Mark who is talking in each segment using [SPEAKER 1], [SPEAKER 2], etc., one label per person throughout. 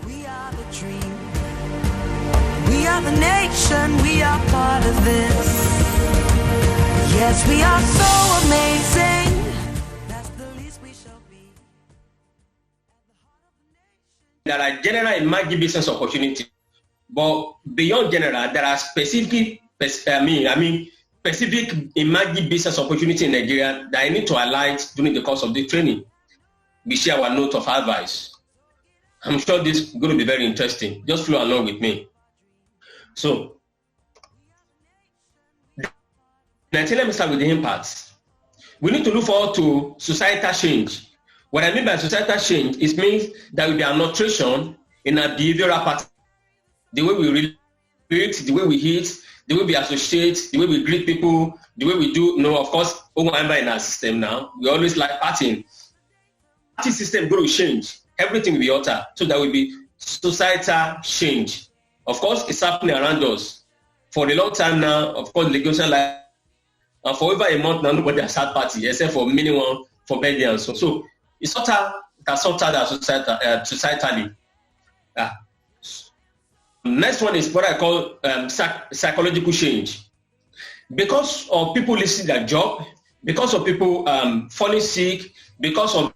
[SPEAKER 1] We are the dream. We are the nation. We are part of this. Yes, we are so amazing. That's the least we shall be.
[SPEAKER 2] There are general emerging business opportunities, but beyond general, there are specific emerging business opportunity in Nigeria that I need to highlight during the course of the training. We share our note of advice. I'm sure this is going to be very interesting. Just flow along with me. So, let me start with the impacts. We need to look forward to societal change. What I mean by societal change is means that will be an alteration in our behavioral pattern. The way we relate, the way we eat, the way we associate, the way we greet people, the way we do, of course, in our system now, we always like partying. Party system going to change. Everything will be altered. So there will be societal change. Of course, it's happening around us. For a long time now, of course, legislation like, and for over a month now, nobody has had party except for minimum for birthday and so. So it's altered societally. Next one is what I call psychological change. Because of people losing their job, because of people falling sick, because of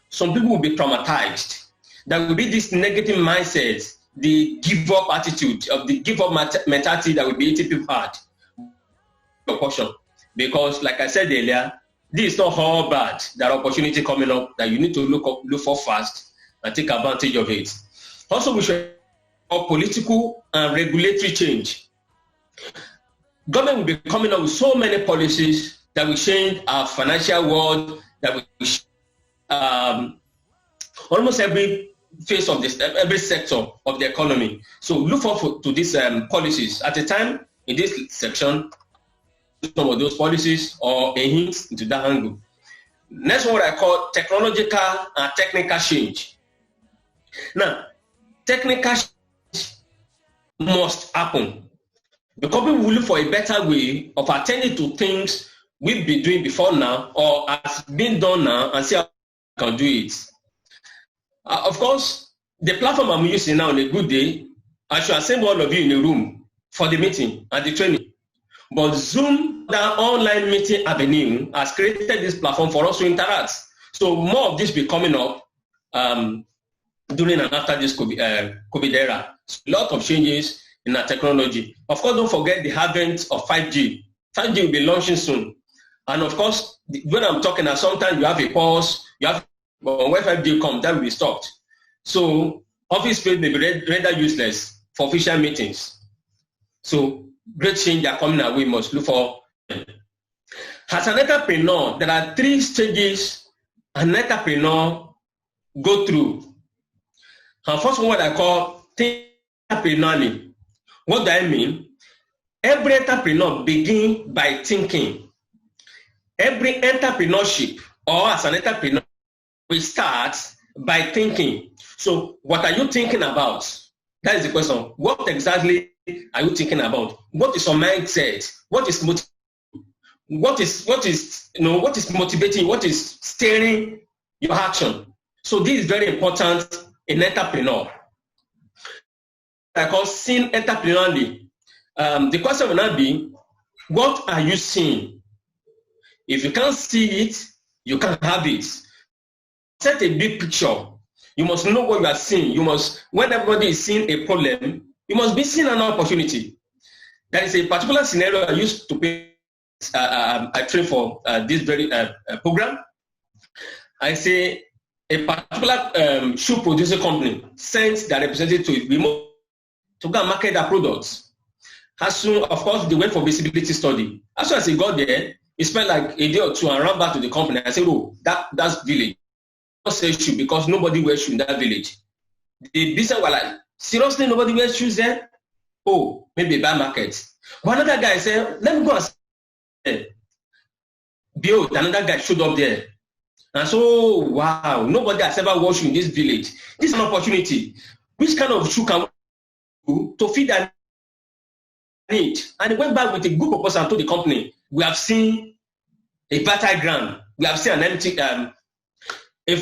[SPEAKER 2] some people will be traumatized. There will be this negative mindset, the give-up attitude, of the give-up mentality that will be eating people hard. Because, like I said earlier, this is not all bad. There are opportunities coming up that you need to look for fast and take advantage of it. Also, we should have political and regulatory change. Government will be coming up with so many policies that will change our financial world, that will almost every phase of this, every sector of the economy. So look forward to these policies. At the time, in this section, some of those policies or a hint into that angle. Next one, what I call technological and technical change. Now, technical change must happen because we will look for a better way of attending to things we've been doing before now or has been done now and see how we can do it. Of course, the platform I'm using now on a good day, I should assemble all of you in a room for the meeting and the training. But Zoom, the online meeting avenue, has created this platform for us to interact. So more of this will be coming up during and after this COVID era. So a lot of changes in our technology. Of course, don't forget the advent of 5G. 5G will be launching soon. And of course, when I'm talking, sometimes you have a pause, but when 5G comes, that will be stopped. So office space may be rendered useless for official meetings. So great change are coming our way, must look for. As an entrepreneur, there are 3 stages an entrepreneur go through. And first one, what I call entrepreneurially. What do I mean? Every entrepreneur begins by thinking. Every entrepreneurship or as an entrepreneur, we start by thinking. So what are you thinking about? That is the question. What exactly are you thinking about? What is your mindset? What is motivating? What is steering your action? So this is very important in entrepreneur. I call seeing entrepreneurially. The question will not be, what are you seeing? If you can't see it, you can't have it. Set a big picture. You must know what you are seeing. You must, when everybody is seeing a problem, you must be seeing an opportunity. There is a particular scenario I used to pay. I train for this very program. I say a particular shoe producer company sent their representative to remote to go and market their products. As soon, of course, they went for visibility study. As soon as he got there, he spent like a day or two and ran back to the company. I said, "Oh, that's village. Don't sell shoe because nobody wears shoe in that village." The business were like, "Seriously, nobody wears shoes there? Oh, maybe a bad market." But another guy said, "Let me go and sell." Behold, another guy showed up there. And so, wow, nobody has ever worn shoe in this village. This is an opportunity. Which kind of shoe can we do to feed that need? And he went back with a good proposal and told the company, "We have seen a fertile ground. We have seen an empty a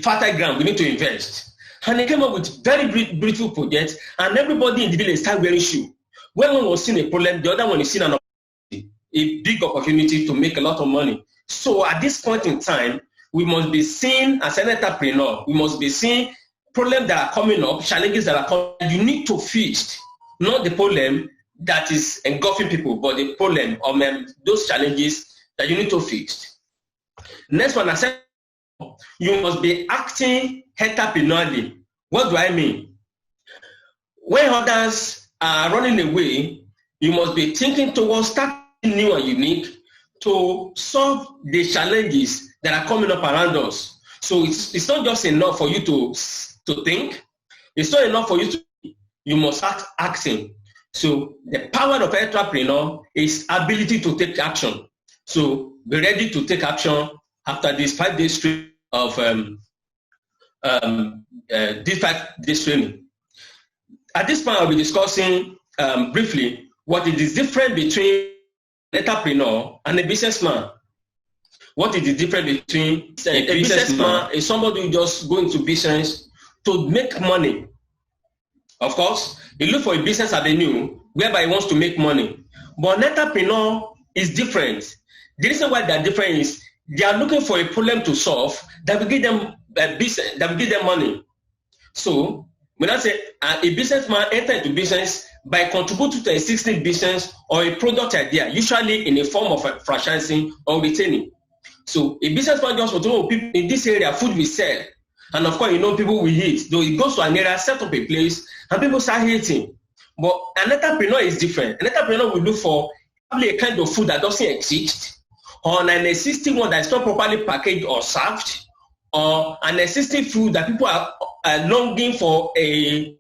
[SPEAKER 2] fertile ground, we need to invest. And they came up with very beautiful projects, and everybody in the village started wearing shoes. When one was seeing a problem, the other one is seeing an opportunity, a big opportunity to make a lot of money. So at this point in time, we must be seen as an entrepreneur. We must be seeing problems that are coming up, challenges that are coming. You need to fix, not the problem that is engulfing people, but the problem of those challenges that you need to fix. Next one, I said, you must be acting entrepreneurially. What do I mean? When others are running away, you must be thinking towards starting new and unique to solve the challenges that are coming up around us. So it's not just enough for you to think. It's not enough for you to. You must start acting. So the power of an entrepreneur is ability to take action. So be ready to take action after this 5 days training of this 5 days training. At this point, I'll be discussing briefly what is the difference between an entrepreneur and a businessman. What is the difference between a businessman is somebody who just go into business to make money. Of course, he look for a business avenue whereby he wants to make money. But an entrepreneur is different. The reason why they're different is they are looking for a problem to solve that will give them business, that will give them money. So when I say a businessman enter into business by contributing to a existing business or a product idea, usually in a form of franchising or retaining. So a businessman just wants to know people in this area, food we sell. And of course, people will eat. So he goes to an area, set up a place, and people start eating. But an entrepreneur is different. An entrepreneur will look for probably a kind of food that doesn't exist, or an existing one that is not properly packaged or served, or an existing food that people are longing for a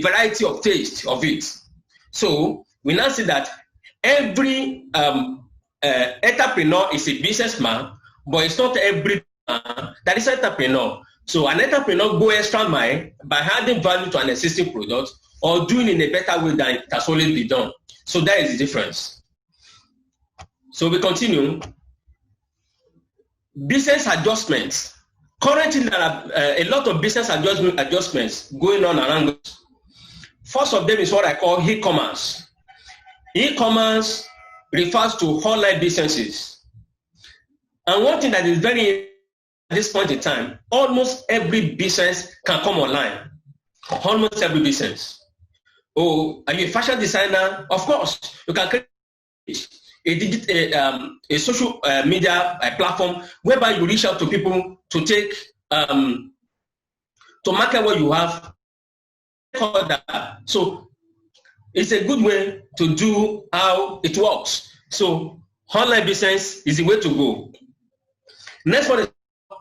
[SPEAKER 2] variety of taste of it. So we now see that every entrepreneur is a businessman, but it's not every that is an entrepreneur. So an entrepreneur go extra mile by adding value to an existing product or doing it in a better way than it has always been done. So that is the difference. So we continue. Business adjustments. Currently, there are a lot of business adjustments going on around us. First of them is what I call e-commerce. E-commerce refers to online businesses. And one thing that is very at this point in time, almost every business can come online. Almost every business. Oh, are you a fashion designer? Of course, you can create a social media platform whereby you reach out to people to take to market what you have. So it's a good way to do how it works. So online business is the way to go. Next one is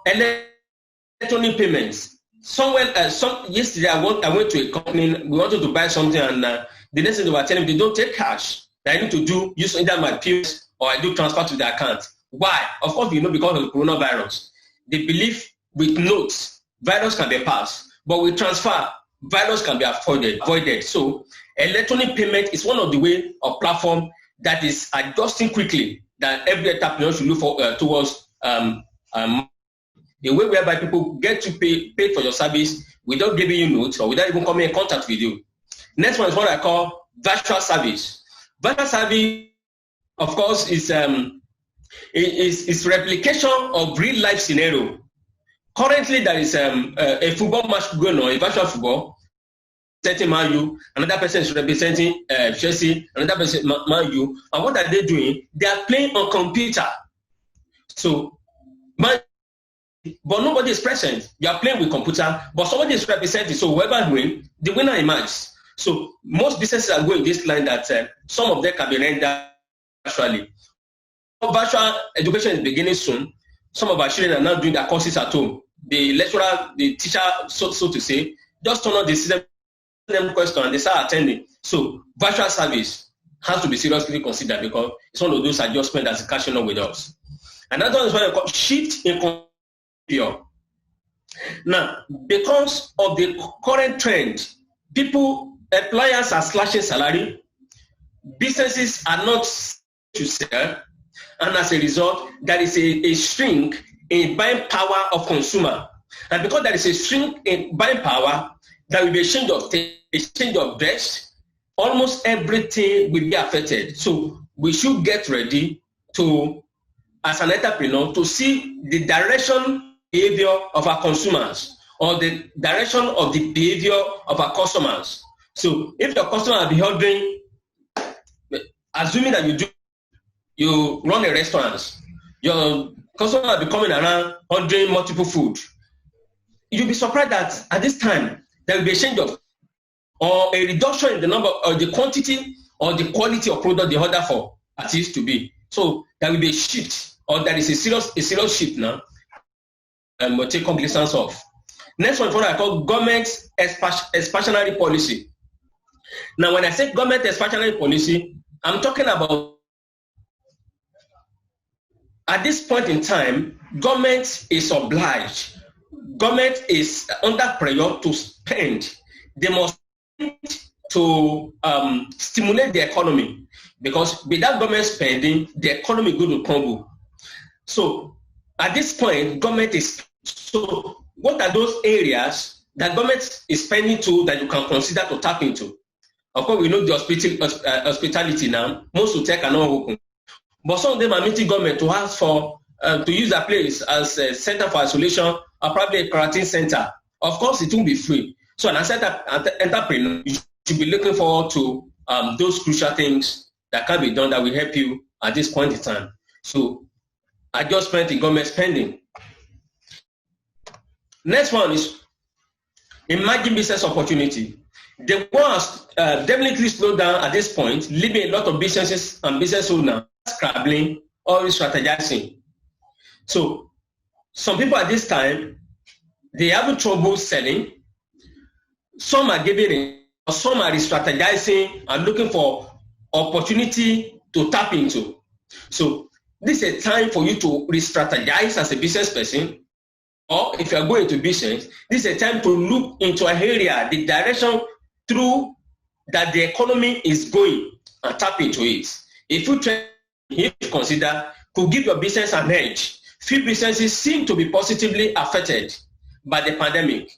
[SPEAKER 2] electronic payments. Yesterday I went to a company. We wanted to buy something, and the next thing they were telling me they don't take cash. That I need to use either my POS or I do transfer to the account. Why? Of course, because of the coronavirus. They believe with notes, virus can be passed, but with transfer, virus can be avoided. So electronic payment is one of the way of platform that is adjusting quickly that every entrepreneur should look for towards a way whereby people get to pay for your service without giving you notes or without even coming in contact with you. Next one is what I call virtual service. Virtual service, of course, is replication of real life scenario. Currently, there is a football match going on, a virtual football. Representing Man U, another person is representing Chelsea, another person Man U, and what are they doing? They are playing on computer. So, but nobody is present. You are playing with computer, but somebody is representing. So whoever wins, the winner emerges. So most businesses are going this line that some of them can be rendered virtually. Virtual education is beginning soon. Some of our children are now doing their courses at home. The lecturer, the teacher, so to say, just turn on the system, them question, and they start attending. So virtual service has to be seriously considered because it's one of those adjustments that's catching up with us. Another one is what I call shift in behavior. Now, because of the current trend, employers are slashing salary, businesses are not to sell, and as a result, there is a shrink in buying power of consumer. And because there is a shrink in buying power, there will be a change of best. Almost everything will be affected. So we should get ready to, as an entrepreneur, to see the direction behavior of our consumers or the direction of the behavior of our customers. So if your customer will be ordering, assuming that you run a restaurant, your customer will be coming around ordering multiple food. You'll be surprised that at this time there will be a change of or a reduction in the number or the quantity or the quality of product they order for as it used to be. So there will be a shift, or there is a serious shift now, and we'll take cognizance of. Next one, what I call government expansionary policy. Now, when I say government expansionary policy, I'm talking about at this point in time, government is obliged. Government is under pressure to spend. They must to stimulate the economy, because without government spending, the economy is going to crumble. So at this point, government is, so what are those areas that government is spending to that you can consider to tap into? Of course, we know the hospitality now, most hotels are not open. But some of them are meeting government to ask for, to use a place as a center for isolation or probably a quarantine center. Of course, it won't be free. So an entrepreneur, you should be looking forward to those crucial things that can be done that will help you at this point in time. So adjustment in government spending. Next one is emerging business opportunity. The ones definitely slow down at this point, leaving a lot of businesses and business owners scrabbling or strategizing. So some people at this time, they have trouble selling. Some are giving in, or some are strategizing and looking for opportunity to tap into. So this is a time for you to re-strategize as a business person, or if you are going into business, this is a time to look into an area, the direction through that the economy is going, and tap into it. If you consider could give your business an edge. Few businesses seem to be positively affected by the pandemic.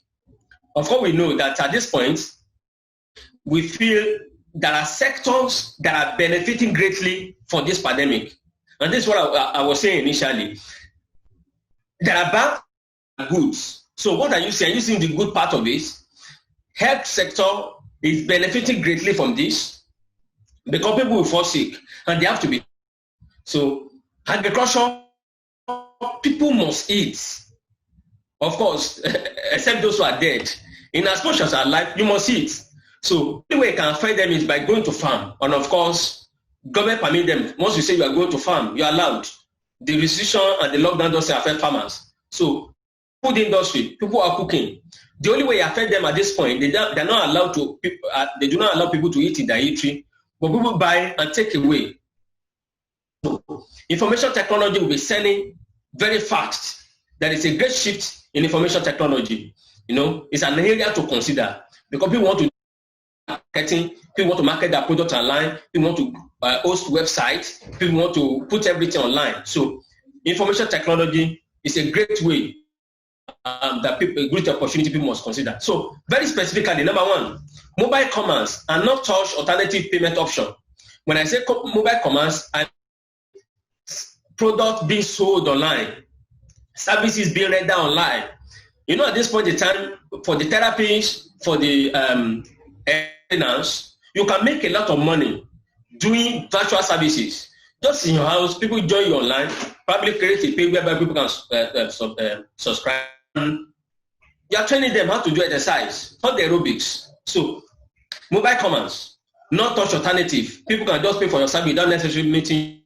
[SPEAKER 2] Of course, we know that at this point, we feel there are sectors that are benefiting greatly from this pandemic. And this is what I was saying initially. There are bad and goods. So what are you saying? Are you seeing the good part of it? Health sector is benefiting greatly from this because people will fall sick and they have to be. So agriculture, people must eat. Of course, except those who are dead. In as much as are alive, you must eat. So the way you can find them is by going to farm. And of course, government permit them. Once you say you are going to farm, you are allowed. The restriction and the lockdown doesn't affect farmers. So food industry, people are cooking. The only way you affect them at this point, they're not allowed to. They do not allow people to eat in their eatery, but people buy and take away. So information technology will be selling very fast. There is a great shift in information technology. You know, it's an area to consider because people want to do marketing, people want to market their product online, people want to host websites, people want to put everything online. So information technology is a great way that people, a great opportunity people must consider. So very specifically, number one, mobile commerce and not touch alternative payment option. When I say mobile commerce, I product being sold online, services being rendered online. You know, at this point in time, for the therapies, for the finance, you can make a lot of money doing virtual services. Just in your house, people join you online, probably create a page whereby people can subscribe. You are training them how to do exercise, not the aerobics. So, mobile commerce, not touch alternative. People can just pay for your service without necessarily meeting.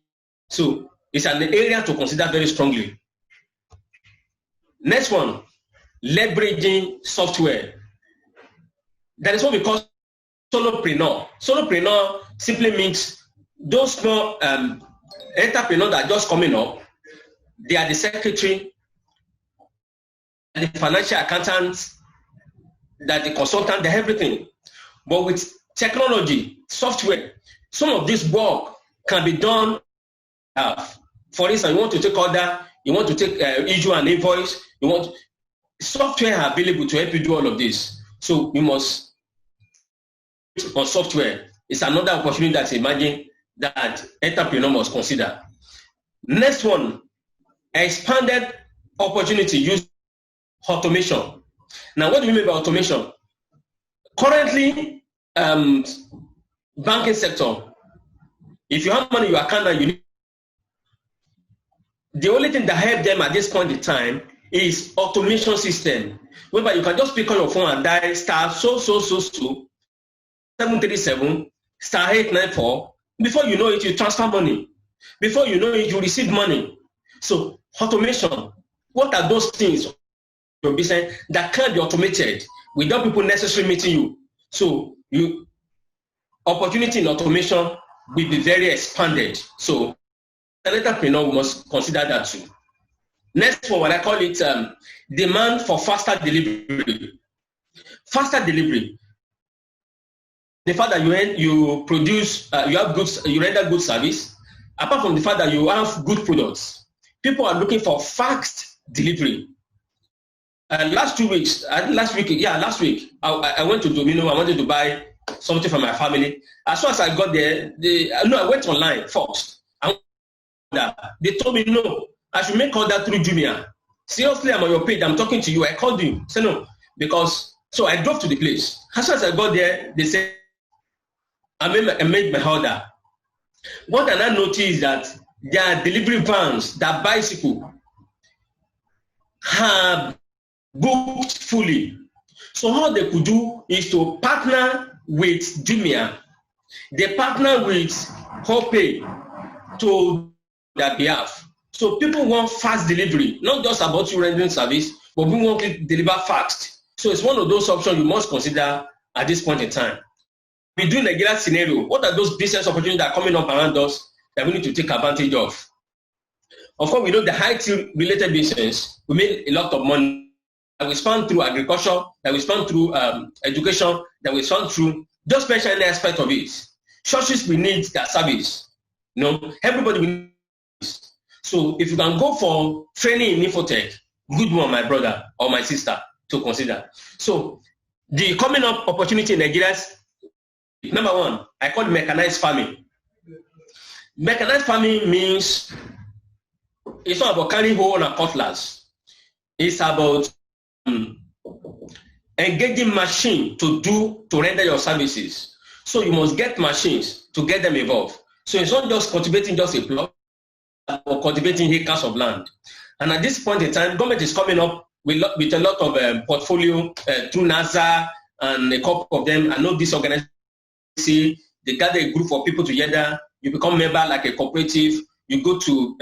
[SPEAKER 2] So, it's an area to consider very strongly. Next one, leveraging software. That is what we call solopreneur. Solopreneur simply means those small entrepreneurs that are just coming up. They are the secretary, the financial accountants, that the consultant, the everything. But with technology, software, some of this work can be done. For instance, you want to take order, you want to take issue an invoice, you want software available to help you do all of this. So you must on software. It's another opportunity that's emerging that entrepreneur must consider. Next one, expanded opportunity use automation. Now, what do we mean by automation? Currently, banking sector, if you have money in your account and you need, the only thing that help them at this point in time is automation system, whereby you can just pick on your phone and dial star 737 star 894. Before you know it, you transfer money. Before you know it, you receive money. So automation, what are those things your business that can be automated without people necessarily meeting you? So you opportunity in automation will be very expanded. So an entrepreneur must consider that too. Next one, what I call it demand for faster delivery. Faster delivery. The fact that you produce, you have goods, you render good service. Apart from the fact that you have good products, people are looking for fast delivery. Last week, I went to Domino. I wanted to buy something for my family. As soon as I got there, I went online first. They told me no, I should make order through Jumia. Seriously, I'm on your page. I'm talking to you. I called you. Say no, so I drove to the place. As soon as I got there, they said I made my order. What I noticed is that their delivery vans, their bicycle, have booked fully. So all they could do is to partner with Jumia. They partner with Hopay to their behalf. So people want fast delivery, not just about you rendering service, but we want to deliver fast. So it's one of those options you must consider at this point in time. We do Nigeria scenario. What are those business opportunities that are coming up around us that we need to take advantage of? Of course, we know the IT related business, we make a lot of money that we spend through agriculture, that we spend through education, that we spend through, just mention any aspect of it. Churches, we need their service. Everybody we need. So if you can go for training in Infotech, good one, my brother or my sister, to consider. So the coming up opportunity in Nigeria, number one, I call it mechanized farming. Mechanized farming means it's not about carrying hoe and cutlass. It's about engaging machine to render your services. So you must get machines to get them involved. So it's not just cultivating just a plot or cultivating acres of land. And at this point in time, government is coming up with a lot of portfolio through NASA and a couple of them. I know this organization, they gather a group of people together. You become member like a cooperative. You go to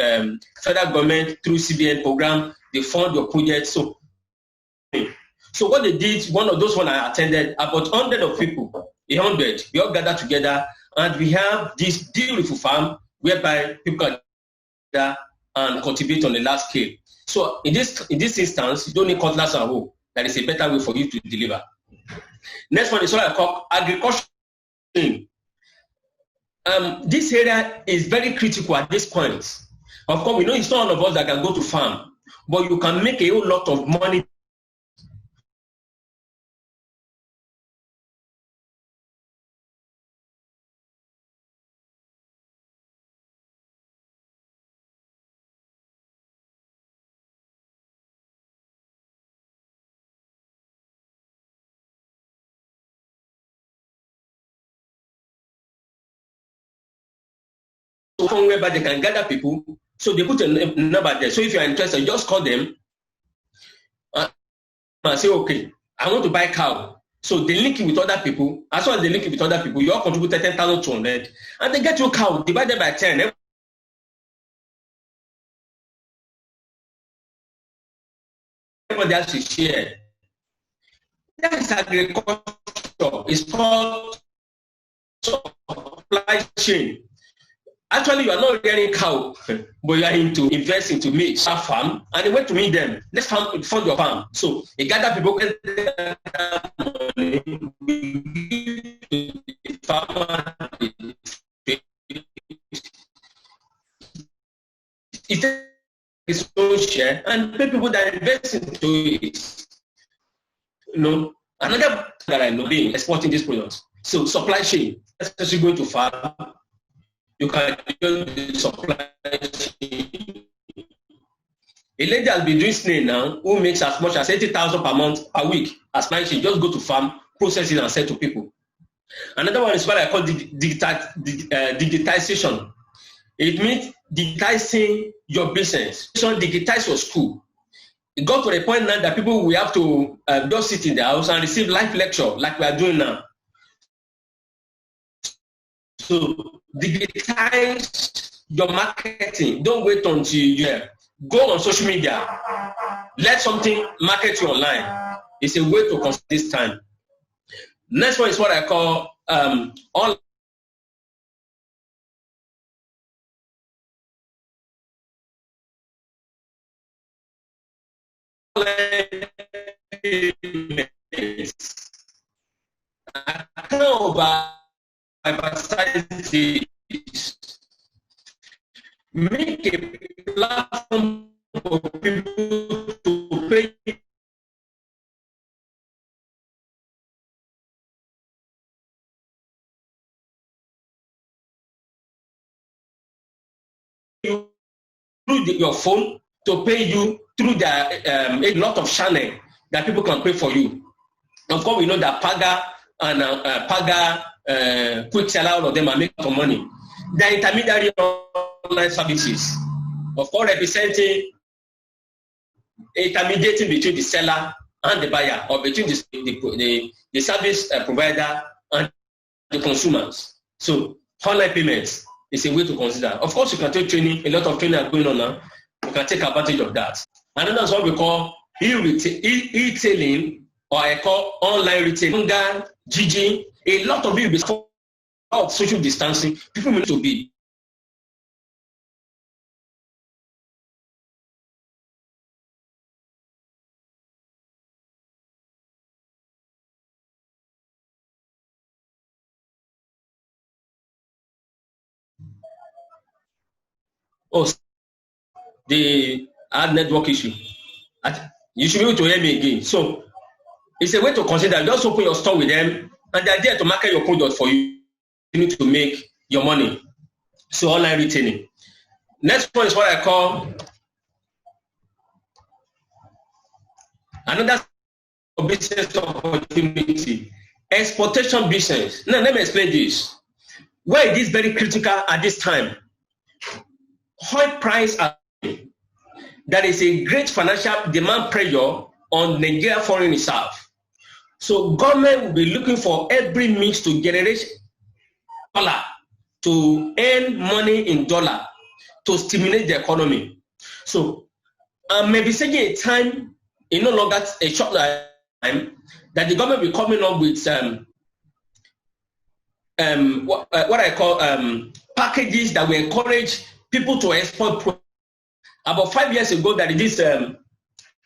[SPEAKER 2] federal government through CBN program. They fund your project. So what they did, one of those one I attended, about 100 of people, 100, we all gather together, and we have this beautiful farm whereby people can gather and cultivate on a large scale. So in this instance, you don't need cutlass and hoe. That is a better way for you to deliver. Next one is what I call agriculture. This area is very critical at this point. Of course, we know it's not all of us that can go to farm, but you can make a whole lot of money. Whereby they can gather people, so they put a number there. So if you are interested, just call them and say, okay, I want to buy cow. So they link you with other people. As soon as they link you with other people, you all contribute 10,200, and they get your cow divided by 10. Everybody has to share. That is agriculture. It's called supply chain. Actually, you are not rearing cow, but you are into investing to meet a farm, and they went to meet them. Let's fund your farm. So they gather people, its own share and pay people that invest into it. Another that I know being exporting these products. So supply chain, especially going to farm, you can do the supply chain. A lady has been doing snail now who makes as much as 80,000 per month per week as supply chain. Just go to farm, process it and sell to people. Another one is what I call digitization. It means digitizing your business. So digitize your school. It got to the point now that people will have to just sit in the house and receive live lecture like we are doing now. So digitize your marketing. Don't wait until you go on social media. Let something market you online. It's a way to consume this time. Next one is what I call online payments. I can't emphasize this. Make a platform for people to pay you through your phone to pay you through a lot of channel that people can pay for you. Of course, we know that Paga and Quickseller, all of them are making some money. The intermediary online services, of course, representing intermediating between the seller and the buyer, or between the service provider and the consumers. So, online payments is a way to consider. Of course, you can take training. A lot of training are going on now. You can take advantage of that. And then that's what we call e-retailing, or I call online retailing. Gigi, a lot of you of social distancing, people need to be. Oh, the ad network issue. You should be able to hear me again. So it's a way to consider. Just open your store with them, and they're there to market your product for you. You need to make your money. So online retailing. Next one is what I call another business opportunity. Exportation business. Now let me explain this. Why is this very critical at this time? Oil price, there is a great financial demand pressure on Nigeria foreign reserve. So government will be looking for every means to generate dollar, to earn money in dollar, to stimulate the economy. So maybe saying a time, in no longer a short time, that the government will be coming up with what I call packages that will encourage people to export. About 5 years ago, that this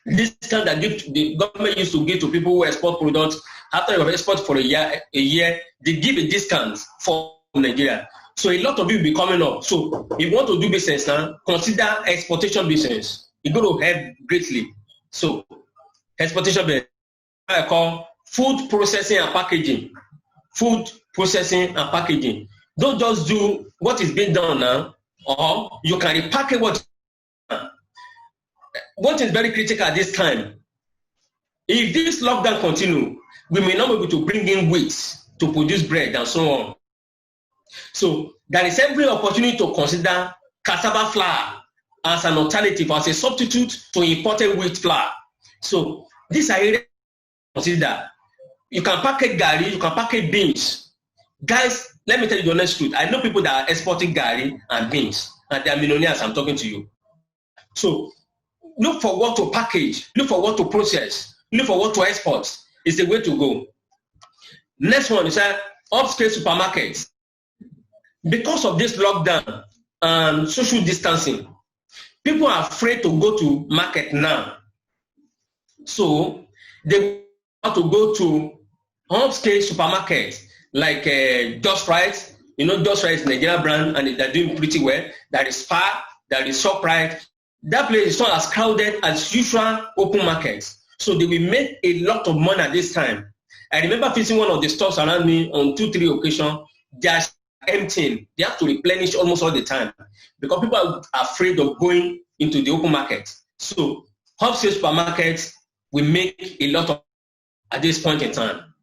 [SPEAKER 2] discount that the government used to give to people who export products after you export for a year, they give a discount for Nigeria. So a lot of you will be coming up. So if you want to do business now, consider exportation business. It's going to help greatly. So exportation business, I call food processing and packaging. Food processing and packaging. Don't just do what is being done now, or you can repackage what is very critical at this time. If this lockdown continue, we may not be able to bring in wheat to produce bread and so on. So there is every opportunity to consider cassava flour as an alternative, as a substitute to imported wheat flour. So these are areas to consider. You can package gari, you can package beans. Guys, let me tell you the honest truth. I know people that are exporting gari and beans, and they are millionaires. I'm talking to you. So look for what to package, look for what to process, look for what to export. Is the way to go. Next one is upscale supermarkets. Because of this lockdown and social distancing, people are afraid to go to market now. So they want to go to upscale supermarkets like Just Right. You know, Just Right is a Nigerian brand and they're doing pretty well. There is Spar, there is ShopRite. that place is not as crowded as usual open markets. So they will make a lot of money at this time. I remember visiting one of the stores around me on 2-3 occasions. They are emptying. They have to replenish almost all the time because people are afraid of going into the open market. So wholesale supermarkets will make a lot of at this point in time.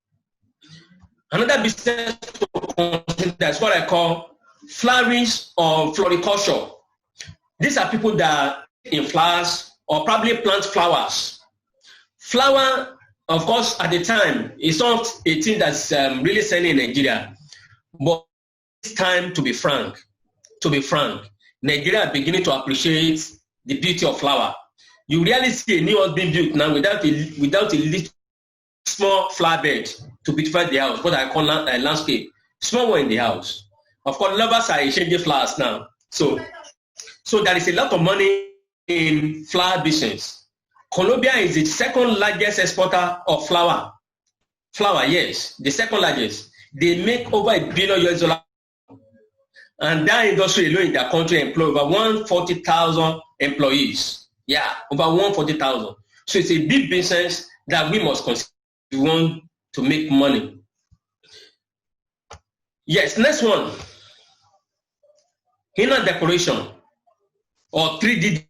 [SPEAKER 2] Another business to consider is what I call florist or floriculture. These are people that are in flowers or probably plant flowers. Flower, of course, at the time, is not a thing that's really selling in Nigeria. But it's time to be frank. Nigeria is beginning to appreciate the beauty of flower. You really see a new house being built now without a little small flower bed to beautify the house, what I call a landscape. Small one in the house. Of course, lovers are exchanging flowers now. So there is a lot of money in flower business. Colombia is the second largest exporter of flower. Flower, yes, the second largest. They make over $1 billion. And that industry alone in their country employs over 140,000 employees. Yeah, over 140,000. So it's a big business that we must consider if we want to make money. Yes, next one. Henna decoration or 3D.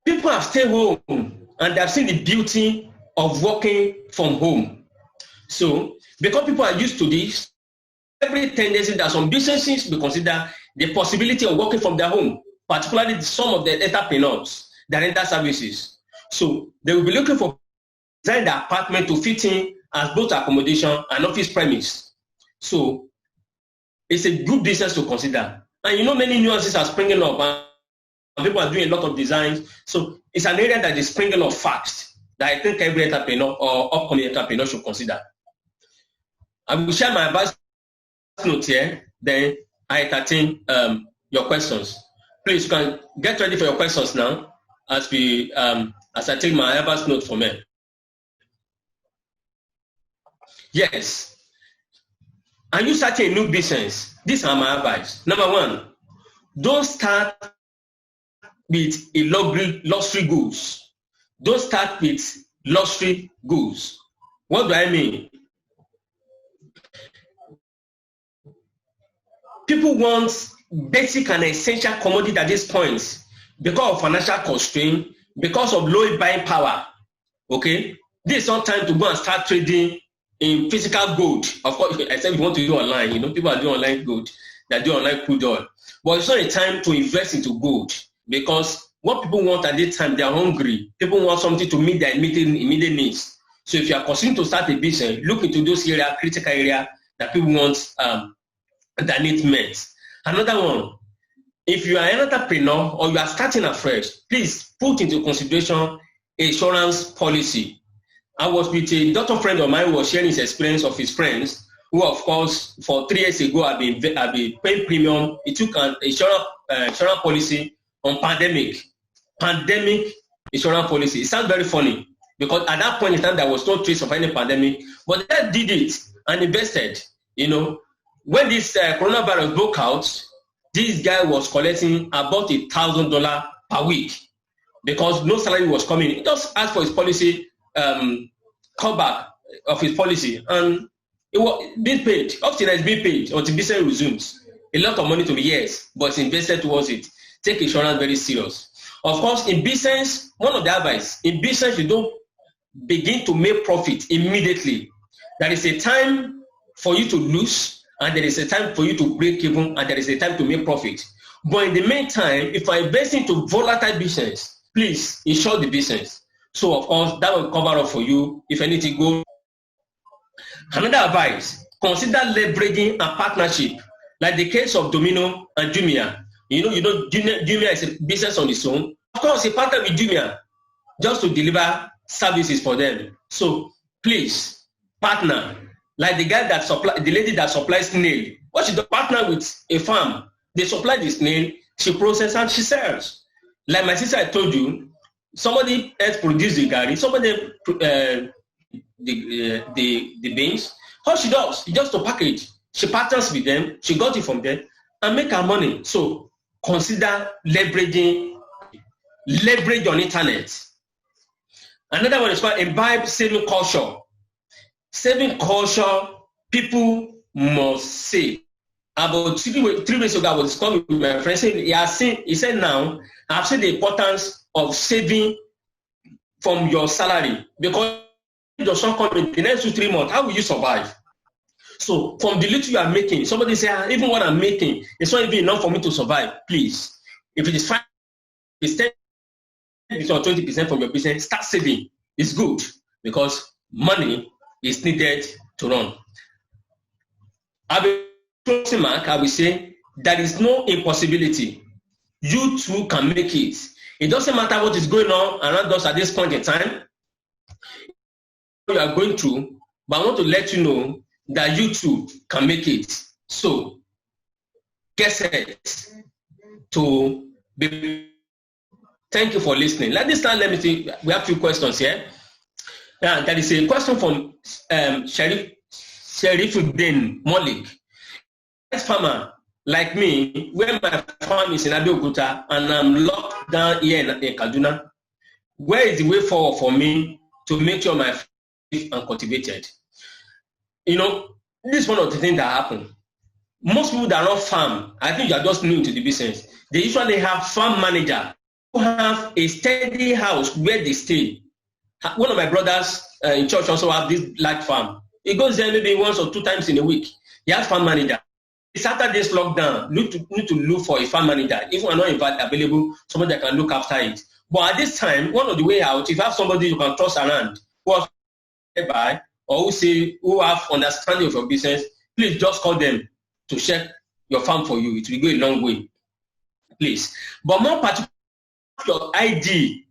[SPEAKER 2] People have stayed home and they have seen the beauty of working from home. So, because people are used to this, every tendency that some businesses will consider the possibility of working from their home, particularly some of the entrepreneurs that render services. So, they will be looking for design the apartment to fit in as both accommodation and office premise. So, it's a good business to consider. And you know, many nuances are springing up and people are doing a lot of designs. So, it's an area that is springing up fast that I think every entrepreneur or upcoming entrepreneur should consider. I will share my advice note here, then I entertain your questions. Please, you can get ready for your questions now as I take my advice note for me. Yes. Are you starting a new business? These are my advice. Number one, don't start with a luxury goods. Don't start with luxury goods. What do I mean? People want basic and essential commodity at this point because of financial constraint, because of low buying power. Okay? This is not time to go and start trading in physical gold. Of course, except if you want to do online. You know, people are doing online gold. They do online crude oil. But it's not a time to invest into gold because what people want at this time, they are hungry. People want something to meet their immediate needs. So if you are considering to start a business, look into those areas, critical area that people want that need met. Another one, if you are an entrepreneur or you are starting afresh, please put into consideration insurance policy. I was with a doctor friend of mine who was sharing his experience of his friends who, of course, for 3 years ago have been paying premium. He took an insurance policy on pandemic insurance policy. It sounds very funny because at that point in time there was no trace of any pandemic, but they did it and invested. You know, when this coronavirus broke out, this guy was collecting about $1,000 per week because no salary was coming. He just asked for his policy callback of his policy, and it was being paid. Often it's being paid until business resumes. A lot of money to be yes, but it's invested towards it. Take insurance very serious. Of course, in business, one of the advice in business, you don't begin to make profit immediately. There is a time for you to lose, and there is a time for you to break even, and there is a time to make profit. But in the meantime, if I invest into volatile business, please insure the business. So, of course, that will cover up for you if anything goes. Another advice, consider leveraging a partnership, like the case of Domino and Jumia. You know, Jumia is a business on its own. Of course, a partner with Jumia just to deliver services for them. So, please, partner. Like the lady that supplies snail. What she does, partner with a farm. They supply the snail, she processes and she sells. Like my sister, I told you, somebody else produced the gari, somebody the beans. How she does? She just to package. She partners with them. She got it from them and make her money. So consider leverage on internet. Another one is called imbibe saving culture. Saving culture, people must save. About 3 weeks ago, I was talking with my friend. He said now, I've seen the importance of saving from your salary, because if your son come in the next 2-3 months, how will you survive? So from the little you are making, somebody say, even what I'm making, it's not even enough for me to survive. Please, if it is 5%, it's 10% or 20% from your business, start saving. It's good, because money is needed to run. Closing mark, I will say there is no impossibility. You too can make it. It doesn't matter what is going on around us at this point in time, you are going through, but I want to let you know that you too can make it. So get set to be. Thank you for listening. Let me see. We have a few questions here. There is a question from Sherifuddin Malik. Farmer like me, where my farm is in Abeokuta and I'm locked down here in Kaduna, where is the way forward for me to make sure my farm is uncultivated? You know, this is one of the things that happen. Most people that run farm, I think you are just new to the business. They usually have farm manager who have a steady house where they stay. One of my brothers in church also have this large farm. He goes there maybe once or 2 times in a week. He has farm manager. After this lockdown, need to look for a farm manager. If we're not available, somebody that can look after it. But at this time, one of the way out, if you have somebody you can trust around, who has by or who have understanding of your business, please just call them to check your farm for you. It will go a long way, please. But more particularly, your ID.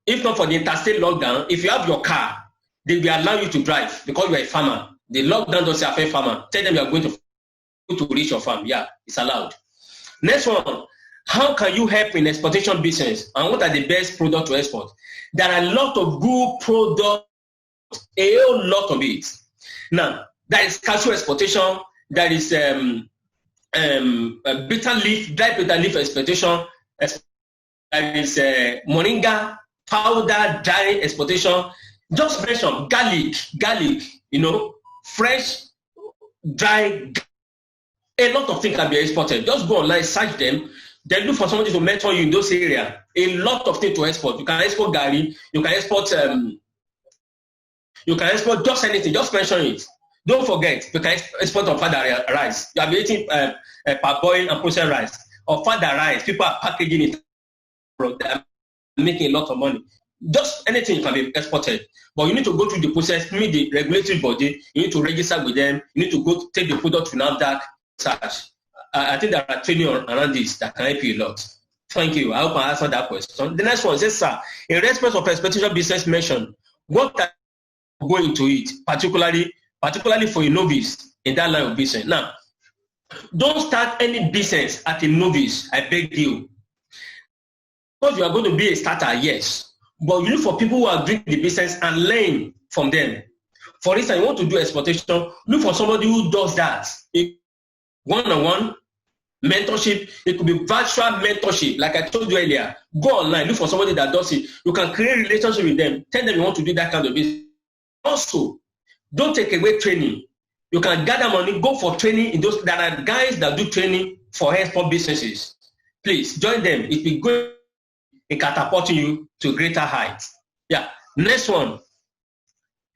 [SPEAKER 2] If not for the interstate lockdown, if you have your car, they will allow you to drive because you are a farmer. The lockdown doesn't affect farmer. Tell them you are going to reach your farm. Yeah, it's allowed. Next one, how can you help in exportation business and what are the best products to export? There are a lot of good products, a whole lot of it. Now, there is cashew exportation, there is bitter leaf, dry bitter leaf exportation, there is moringa powder dry exportation. Just mention garlic, you know, fresh, dry. A lot of things can be exported. Just go online, search them, then look for somebody to mentor you in those areas. A lot of things to export. You can export garlic, you can export just anything, just mention it. Don't forget, you can export ofada rice. You are eating parboiled and processed rice. Ofada rice, people are packaging it. They are making a lot of money. Just anything can be exported. But you need to go through the process, meet the regulatory body, you need to register with them, you need to go take the product to NAFDAC. I think there are training around this that can help you a lot. Thank you. I hope I answered that question. The next one says, sir, in respect of exportation business mentioned, what are you going to it, particularly for a novice in that line of business? Now, don't start any business at a novice, I beg you. Because you are going to be a starter, yes. But you look for people who are doing the business and learn from them. For instance, you want to do exportation, look for somebody who does that. One-on-one mentorship, it could be virtual mentorship, like I told you earlier. Go online, look for somebody that does it. You can create a relationship with them. Tell them you want to do that kind of business. Also, don't take away training. You can gather money, go for training. There are guys that do training for export businesses. Please join them. It will go in catapulting you to greater heights. Yeah. Next one,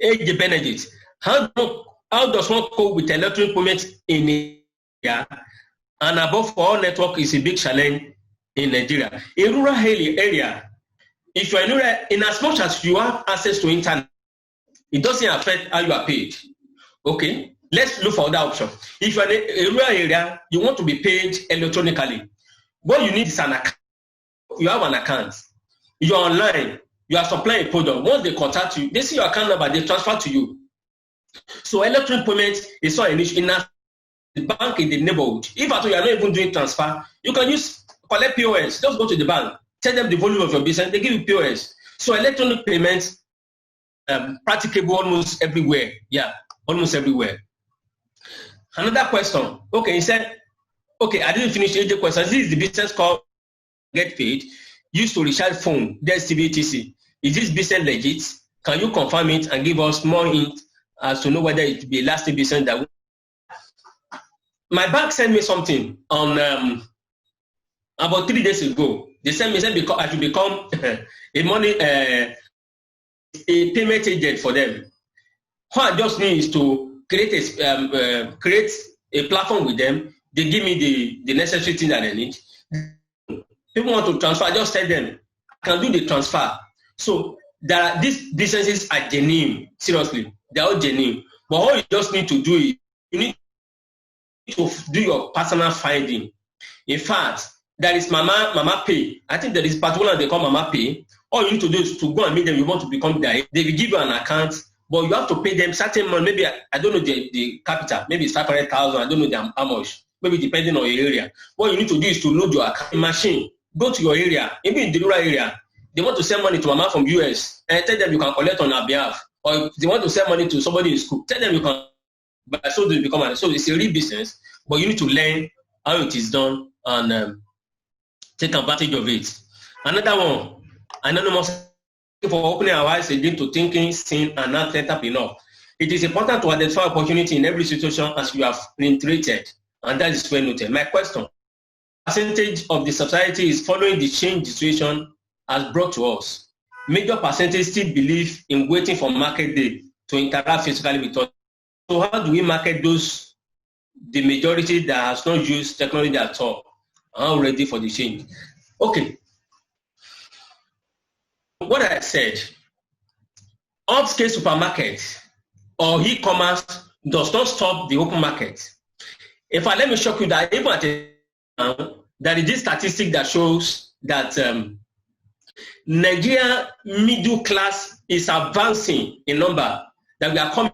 [SPEAKER 2] AJ Benedict. How does one cope with electronic payments in Nigeria? And above all, network is a big challenge in Nigeria. In rural area, if you are in as much as you have access to internet, it doesn't affect how you are paid. Okay, let's look for other option. If you are in a rural area, you want to be paid electronically. What you need is an account. You have an account. You're online. You are supplying a product. Once they contact you, they see your account number, they transfer to you. So electronic payment is not an issue. In the bank in the neighborhood, if at all you are not even doing transfer, you can collect POS. Just go to the bank, tell them the volume of your business, they give you POS. So electronic payments practicable almost everywhere. Yeah, almost everywhere. Another question. Okay, he said, Okay, I didn't finish the question. This is the business called Get Paid, used to recharge phone, there's TBTC. Is this business legit? Can you confirm it and give us more hint as to know whether it will be a lasting business that my bank sent me something on about 3 days ago. They sent me because I should become a payment agent for them. What I just need is to create a platform with them. They give me the necessary thing that I need. People want to transfer, I just tell them I can do the transfer. So these businesses are genuine. Seriously, they are all genuine. But all you just need to do is you need to do your personal finding. In fact, there is Mama Pay. I think there is particular they call Mama Pay. All you need to do is to go and meet them. You want to become there. They will give you an account, but you have to pay them certain money. Maybe I don't know the capital. Maybe it's 500,000. I don't know how much. Maybe depending on your area. What you need to do is to load your account machine. Go to your area, even in the rural area. They want to send money to Mama from US, and tell them you can collect on our behalf. Or if they want to send money to somebody in school, tell them you can. But so they become so it's a real business, but you need to learn how it is done and take advantage of it. Another one, anonymous for opening our eyes again to thinking, seeing, and not entrepreneur. It is important to identify opportunity in every situation as you have reiterated, and that is well noted. My question: percentage of the society is following the change situation as brought to us. Major percentage still believe in waiting for market day to interact physically with us. So how do we market those, the majority that has not used technology at all, are ready for the change? Okay. What I said, upscale supermarket or e-commerce does not stop the open market. In fact, let me shock you that even at a time, there is this statistic that shows that Nigeria middle class is advancing in number, that we are coming.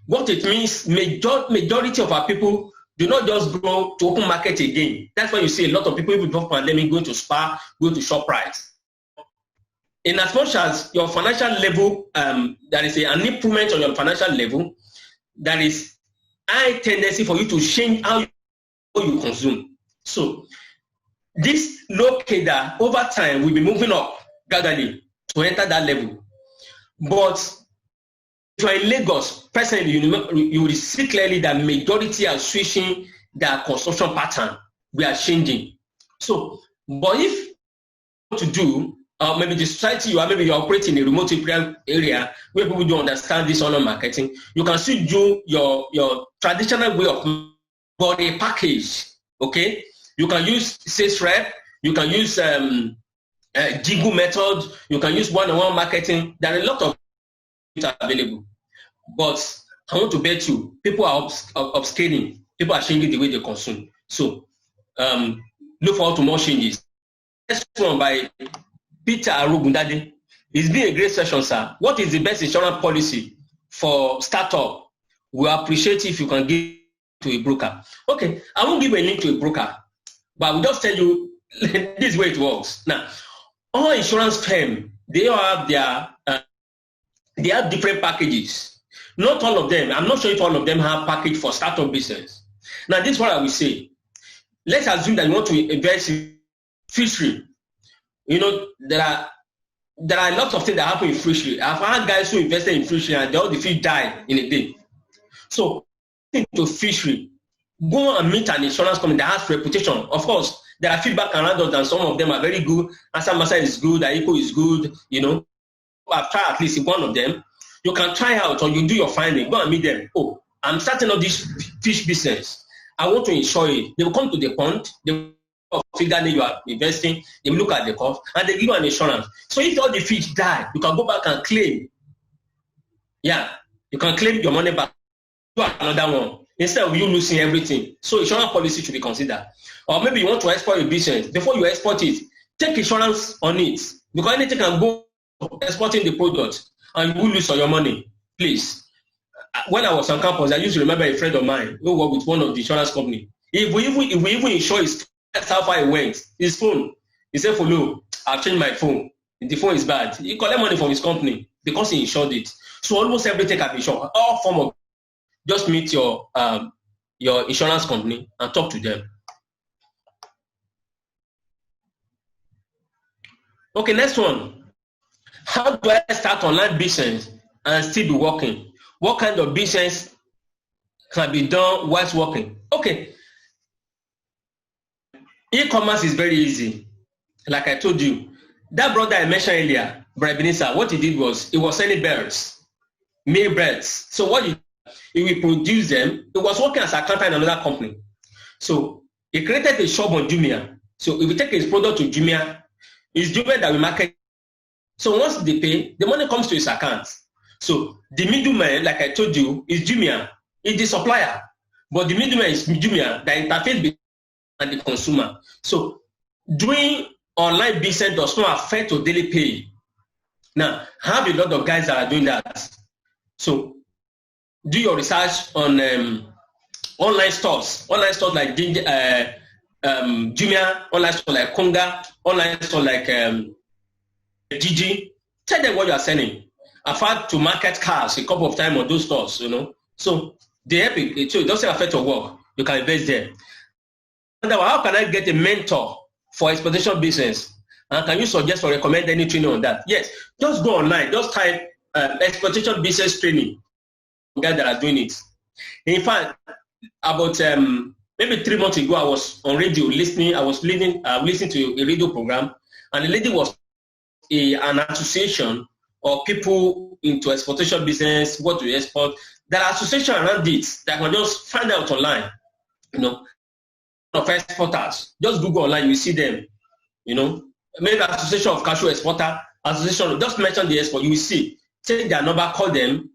[SPEAKER 2] What it means, majority of our people do not just go to open market again. That's why you see a lot of people even before pandemic going to Spar, going to ShopRite. In as much as your financial level, there is an improvement on your financial level, there is high tendency for you to change how you consume. So this low cadre over time will be moving up gradually to enter that level. But if you are in Lagos, personally, you will see clearly that majority are switching their consumption pattern. We are changing. So, but if you want to do, maybe the society you are, maybe you operate in a remote area where people don't understand this online marketing, you can still do your traditional way of body package. Okay, you can use sales rep, you can use jingle method, you can use one-on-one marketing. There are a lot of available, but I want to bet you people are upscaling, people are changing the way they consume. So look forward to more changes. Next one by Peter Arugundade. It's been a great session, sir. What is the best insurance policy for startup? We appreciate if you can give to a broker. Okay, I won't give a link to a broker, but I will just tell you this way it works. Now, all insurance firms, they all have they have different packages. Not all of them. I'm not sure if all of them have package for startup business. Now, this is what I will say. Let's assume that you want to invest in fishery. You know, there are a lot of things that happen in fishery. I've had guys who invested in fishery and all the fish died in a day. So, into fishery, go and meet an insurance company that has reputation. Of course, there are feedback around us, and some of them are very good. Asam is good, Aiko is good. You know, I've tried at least one of them. You can try out, or you do your finding. Go and meet them. Oh, I'm starting up this fish business. I want to insure it. They will come to the pond. They will figure that you are investing. They will look at the cost, and they give you an insurance. So if all the fish die, you can go back and claim. Yeah, you can claim your money back. Do another one instead of you losing everything. So insurance policy should be considered. Or maybe you want to export your business. Before you export it, take insurance on it, because anything can go exporting the product and you will lose all your money. Please. When I was on campus, I used to remember a friend of mine who worked with one of the insurance company. If we even insure his, that's how far he went. His phone. He said, "Follow, I've changed my phone. The phone is bad." He collect money from his company because he insured it. So almost everything can be insured. All form of just meet your your insurance company and talk to them. Okay, next one. How do I start online business and still be working? What kind of business can be done whilst working? Okay. E-commerce is very easy. Like I told you, that brother I mentioned earlier, Brother Ebenezer, what he did was he was selling birds, male birds. So what he will produce them. He was working as an accountant in another company. So he created a shop on Jumia. So if we take his product to Jumia, it's Jumia that we market. So once they pay, the money comes to his account. So the middleman, like I told you, is Jumia. It's the supplier. But the middleman is Jumia, the interface between and the consumer. So doing online business does not affect your daily pay. Now, I have a lot of guys that are doing that. So do your research on online stores like Jumia, online store like Konga, online store like Gigi. Tell them what you are selling. I've had to market cars a couple of times on those stores, you know. So they help it. So it doesn't affect your work. You can invest there. And how can I get a mentor for exportation business? And can you suggest or recommend any training on that? Yes, just go online. Just type exportation business training. Guys that are doing it. In fact, about maybe 3 months ago, I was on radio listening. I was listening to a radio program, and the lady was an association of people into exportation business, what to export. There are associations around it that can just find out online. You know, of exporters. Just Google online, you see them. You know, maybe association of cashew exporter, association. Just mention the export, you will see. Take their number, call them.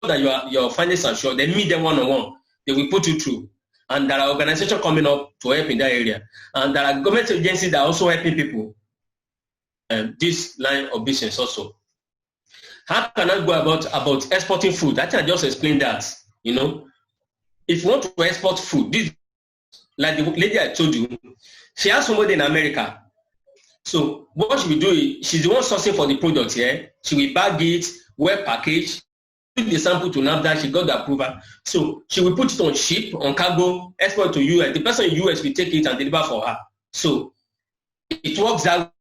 [SPEAKER 2] That your finances are sure. Then meet them one-on-one. They will put you through. And there are organizations coming up to help in that area. And there are government agencies that are also helping people. This line of business also. How can I go about exporting food? I think I just explained that. You know, if you want to export food, this like the lady I told you, she has somebody in America. So what she will do is she's the one sourcing for the product here. She will bag it, well packaged, put the sample to NAFDAC, she got the approval. So she will put it on ship, on cargo, export to US. The person in US will take it and deliver for her. So it works out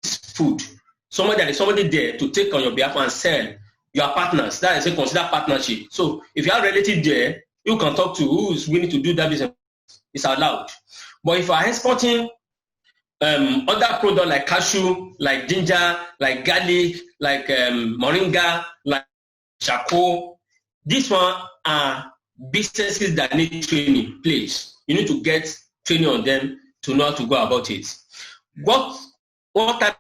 [SPEAKER 2] food. Somebody there to take on your behalf and sell. You are partners. That is a considered partnership. So if you have relatives there, you can talk to who is willing to do that business. It's allowed. But if you are exporting other products like cashew, like ginger, like garlic, like moringa, like charcoal, these one are businesses that need training, please. You need to get training on them to know how to go about it. What type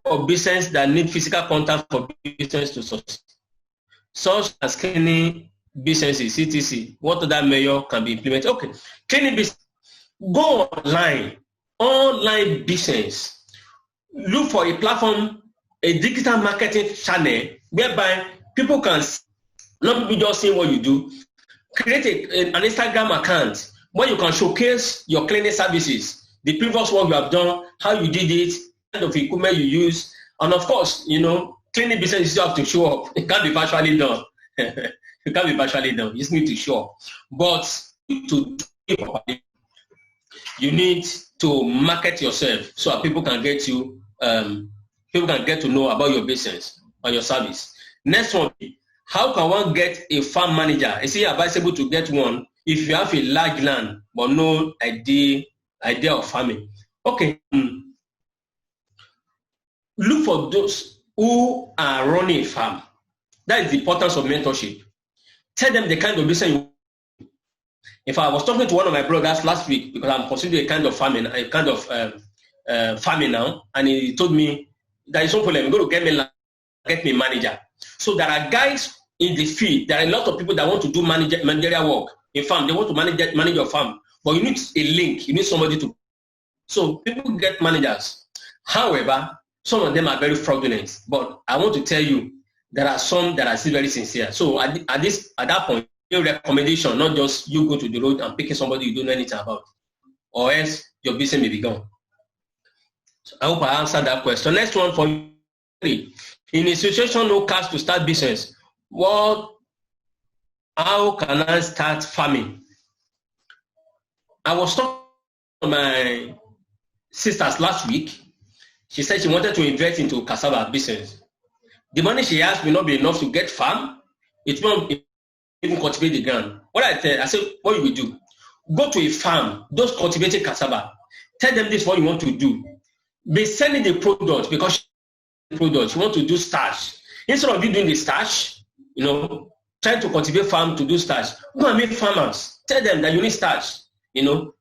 [SPEAKER 2] of business that need physical contact for business to succeed? Such as cleaning businesses, CTC, what other measure can be implemented? Okay, cleaning business. Go online business. Look for a platform, a digital marketing channel whereby people can, not people just see what you do. Create an Instagram account where you can showcase your cleaning services, the previous work you have done, how you did it, kind of equipment you use, and of course, you know, cleaning business you still have to show up. It can't be virtually done. It can't be virtually done. You just need to show up. But to do it properly, you need to market yourself so that people can get you, people can get to know about your business or your service. Next one, how can one get a farm manager? Is it advisable to get one if you have a large land but no idea of farming? Okay. Look for those who are running a farm. That is the importance of mentorship. Tell them the kind of business you. If I was talking to one of my brothers last week, because I'm considering a kind of farming now, and he told me there is no problem. I'm going to get me a manager. So there are guys in the field. There are a lot of people that want to do managerial work in farm. They want to manage your farm, but you need a link. You need somebody to. So people get managers. However, some of them are very fraudulent. But I want to tell you, there are some that are still very sincere. So at that point, your recommendation, not just you go to the road and picking somebody you don't know anything about, or else your business may be gone. So I hope I answered that question. Next one for you. In a situation no cash to start business, how can I start farming? I was talking to my sisters last week. She said she wanted to invest into cassava business. The money she has will not be enough to get farm. It won't even cultivate the ground. What I said, what you will do? Go to a farm, those cultivated cassava. Tell them this is what you want to do. Be sending the product because you want to do starch. Instead of you doing the starch, trying to cultivate farm to do starch, go and make farmers. Tell them that you need starch. Make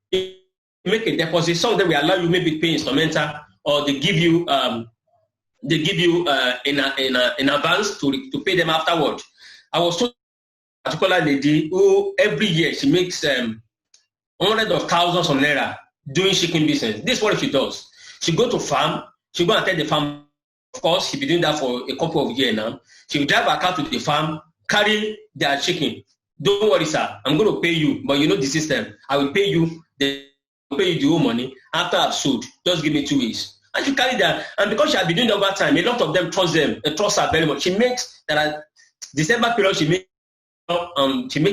[SPEAKER 2] a deposit. Some of them will allow you maybe pay instrumental, or they give you in advance to pay them afterward. I was told a particular lady who every year she makes hundreds of thousands of naira doing chicken business. This is what she does. She go to farm. She go and tell the farm. Of course, she been doing that for a couple of years now. She will drive her car to the farm, carry their chicken. Don't worry, sir. I'm going to pay you, but you know the system. I will pay you. I'll pay you the whole money after I've sold. Just give me 2 weeks. And she carry that. And because she has been doing that over time, a lot of them trust her very much. She makes that at December period. She makes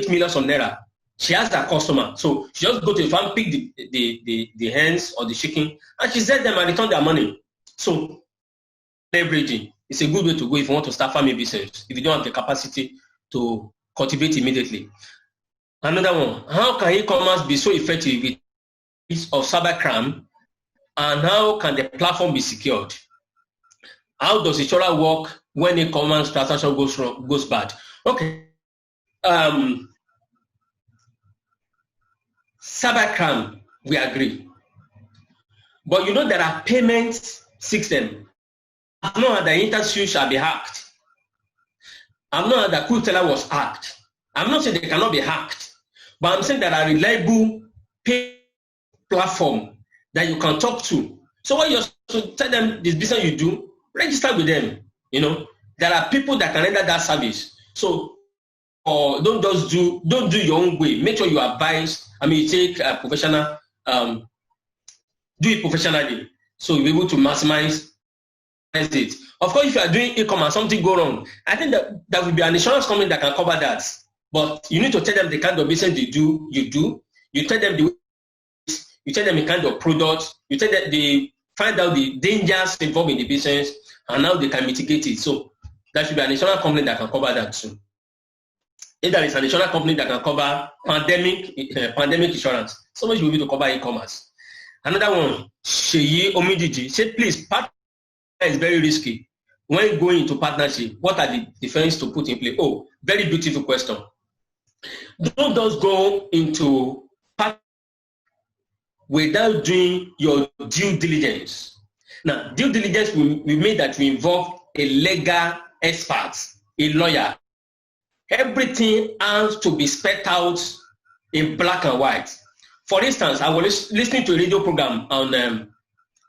[SPEAKER 2] millions of naira. She has that customer. So she just go to the farm, pick the hens or the chicken, and she sell them and return their money. So leveraging is a good way to go if you want to start farming business, if you don't have the capacity to cultivate immediately. Another one, how can e-commerce be so effective with of cybercrime, and how can the platform be secured? How does insurance work when e-commerce transaction goes bad? Okay. Cybercrime, we agree. But there are payment systems. I've not heard that InterSwitch shall be hacked. I've not heard that QTeller was hacked. I'm not saying they cannot be hacked, but I'm saying there are reliable pay platform that you can talk to. So what you tell them this business you do, register with them. There are people that can render that service. So don't do your own way. Make sure you advise. You take a professional, do it professionally. So you'll be able to maximize it. Of course, if you are doing e-commerce, something go wrong, I think that there will be an insurance company that can cover that. But you need to tell them the kind of business you do. You tell them the kind of product. You tell them they find out the dangers involved in the business and how they can mitigate it. So there should be an insurance company that can cover that too. If there is an insurance company that can cover pandemic insurance, somebody will be able to cover e-commerce. Another one, Sheyi Omidiji said, please, partner is very risky. When going into partnership, what are the defense to put in place? Oh, very beautiful question. Don't just go into partnership without doing your due diligence. Now, due diligence will mean that we involve a legal expert, a lawyer. Everything has to be spelled out in black and white. For instance, I was listening to a radio program on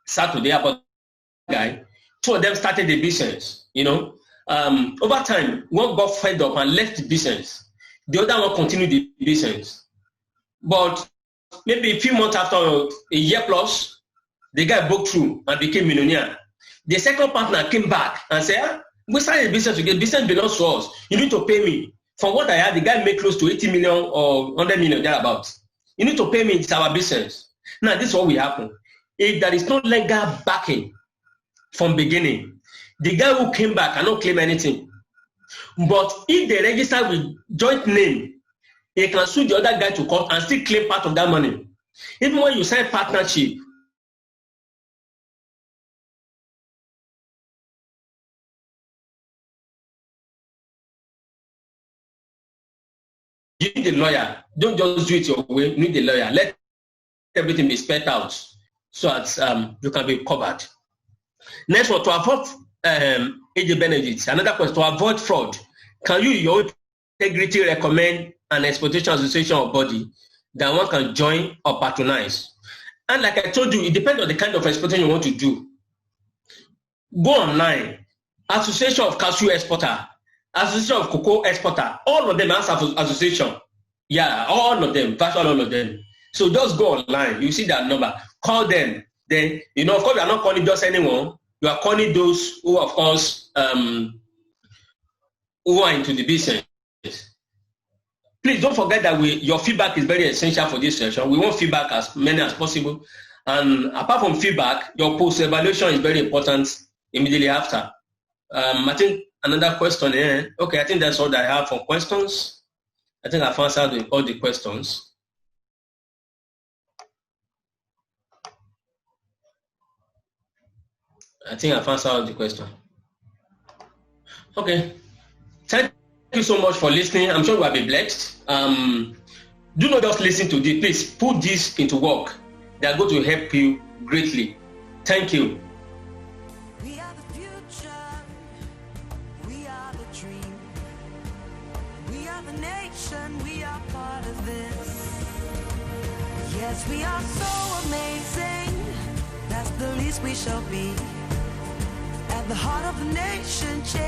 [SPEAKER 2] Saturday about a guy. Two of them started a business. Over time, one got fed up and left the business. The other one continued the business. But maybe a few months after, a year plus, the guy broke through and became millionaire. The second partner came back and said, we started a business together. Business belongs to us. You need to pay me. From what I had, the guy made close to 80 million or 100 million, thereabouts. You need to pay me. It's our business. Now, this is what will happen. If there is no legal backing from beginning, the guy who came back cannot claim anything. But if they register with joint name, he can sue the other guy to court and still claim part of that money. Even when you sign partnership, you need a lawyer. Don't just do it your way. You need a lawyer. Let everything be spelled out so that you can be covered. Next one, to avoid AJ benefits. Another question, to avoid fraud, can you, your integrity, recommend an exploitation association or body that one can join or patronize? And like I told you, it depends on the kind of exploitation you want to do. Go online. Association of Cashew Exporter, Association of Cocoa Exporter, all of them have association. Yeah, all of them, virtually all of them. So just go online. You see that number. Call them. Then, of course, you are not calling just anyone. You are calling those who, of course, who are into the business. Please don't forget that your feedback is very essential for this session. We want feedback as many as possible. And apart from feedback, your post-evaluation is very important immediately after. I think another question here. Okay, I think that's all that I have for questions. I think I've answered all the questions. I think I've answered all the questions. Okay. Thank you so much for listening. I'm sure you will be blessed. Do not just listen to this. Please put this into work. They are going to help you greatly. Thank you.
[SPEAKER 1] We are the future. We are the dream. We are the nation. We are part of this. Yes, we are so amazing. That's the least we shall be. At the heart of the nation, change.